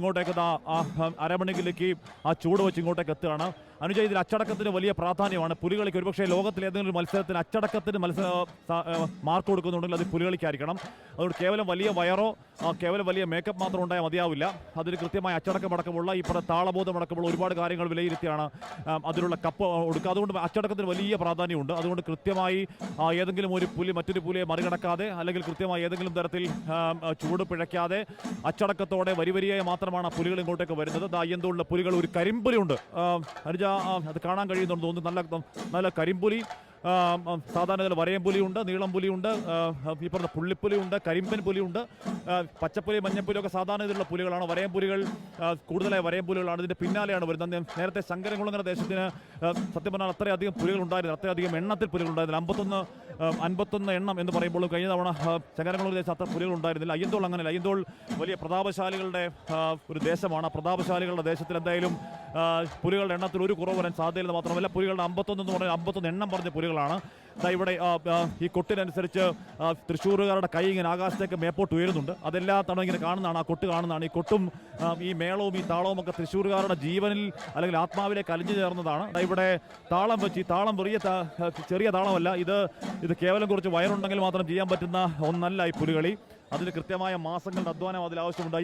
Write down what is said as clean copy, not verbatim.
ഇങ്ങോട്ടേക്ക് അരമണിക്കിലേക്ക് ആ ചൂട് വെച്ച് ഇങ്ങോട്ടേക്ക് എത്തുകയാണ്. അനുജ, ഇതിൽ അച്ചടക്കത്തിന് വലിയ പ്രാധാന്യമാണ്. പുലികളിക്ക് ഒരുപക്ഷെ ലോകത്തിലെ ഏതെങ്കിലും മത്സരത്തിന് അച്ചടക്കത്തിന് മാർക്ക് കൊടുക്കുന്നുണ്ടെങ്കിൽ അത് പുലികളിക്കായിരിക്കണം. അതുകൊണ്ട് കേവലം വലിയ വയറോ കേവലം വലിയ മേക്കപ്പ് മാത്രം ഉണ്ടായാൽ മതിയാവില്ല. അതിന് കൃത്യമായ അച്ചടക്കമടക്കമുള്ള ഈ താളബോധമടക്കമുള്ള ഒരുപാട് കാര്യങ്ങൾ വിലയിരുത്തിയാണ് അതിലുള്ള കപ്പ് കൊടുക്കുക. അതുകൊണ്ട് അച്ചടക്കത്തിന് വലിയ പ്രാധാന്യമുണ്ട്. അതുകൊണ്ട് കൃത്യമായി ഏതെങ്കിലും ഒരു പുലി മറ്റൊരു പുലിയെ മറികടക്കാതെ അല്ലെങ്കിൽ കൃത്യമായി ഏതെങ്കിലും തരത്തിൽ ചൂട് പിഴയ്ക്കാതെ അച്ചടക്കത്തോടെ വരിവരിയായി മാത്രമാണ് പുലികൾ ഇങ്ങോട്ടേക്ക് വരുന്നത്. അയ്യന്തോളിലെ പുലികൾ ഒരു കരിമ്പുലിയുണ്ട്. അനുജ, അത് കാണാൻ കഴിയുന്നുണ്ട് തോന്നുന്നു. നല്ല കരിമ്പുലി. സാധാരണ ഇതിൽ വരയം പുലിയുണ്ട്, നീളം പുലിയുണ്ട്, ഈ പറഞ്ഞ പുള്ളിപ്പുലിയുണ്ട്, കരിമ്പൻ പുലിയുണ്ട്, പച്ചപ്പുലി മഞ്ഞപ്പുലിയൊക്കെ സാധാരണ ഇതിലുള്ള പുലികളാണ്. വരയം പുലികൾ കൂടുതലായി വരയം പുലികളാണ്. ഇതിൻ്റെ പിന്നാലെയാണ് വരുന്നത്. നേരത്തെ ശങ്കരൻകുളങ്ങര ദേശത്തിന് സത്യം പറഞ്ഞാൽ അത്രയധികം പുലികൾ ഉണ്ടായിരുന്നു, അത്രയധികം എണ്ണത്തിൽ പുലികൾ ഉണ്ടായിരുന്നില്ല. 51 എണ്ണം എന്ന് പറയുമ്പോൾ കഴിഞ്ഞ തവണ ശങ്കരൻകുളങ്ങര ദേശം അത്ര പുലികൾ ഉണ്ടായിരുന്നില്ല. അയ്യന്തോൾ അങ്ങനെയല്ല. അയ്യന്തോൾ വലിയ പ്രതാപശാലികളുടെ ഒരു ദേശമാണ്. പ്രതാപശാലികളുടെ ദേശത്തിൽ എന്തായാലും പുലികളുടെ എണ്ണത്തിൽ ഒരു കുറവ് വരാൻ സാധ്യതയില്ലെന്ന് മാത്രമല്ല, പുലികളുടെ 51 എന്ന് പറഞ്ഞാൽ 51 എണ്ണം പറഞ്ഞ പുലികളാണ്. ഇവിടെ ഈ കൊട്ടിനനുസരിച്ച് തൃശ്ശൂരുകാരുടെ കൈ ഇങ്ങനെ ആകാശത്തേക്ക് മേപ്പോട്ട് ഉയരുന്നുണ്ട്. അതെല്ലാ തവണ ഇങ്ങനെ കാണുന്നതാണ്, ആ കൊട്ട് കാണുന്നതാണ്. ഈ കൊട്ടും ഈ മേളവും ഈ താളവും ഒക്കെ തൃശ്ശൂരുകാരുടെ ജീവനിൽ അല്ലെങ്കിൽ ആത്മാവിലേക്ക് അലിഞ്ഞു ചേർന്നതാണ്. ഇവിടെ താളം വെച്ച്, ഈ താളം ചെറിയ താളമല്ല, ഇത് കേവലം കുറച്ച് വയറുണ്ടെങ്കിൽ മാത്രം ചെയ്യാൻ പറ്റുന്ന ഒന്നല്ല ഈ പുലികളി. അതിന് കൃത്യമായ മാസങ്ങളുടെ അധ്വാനം അതിൽ ആവശ്യമുണ്ടായി.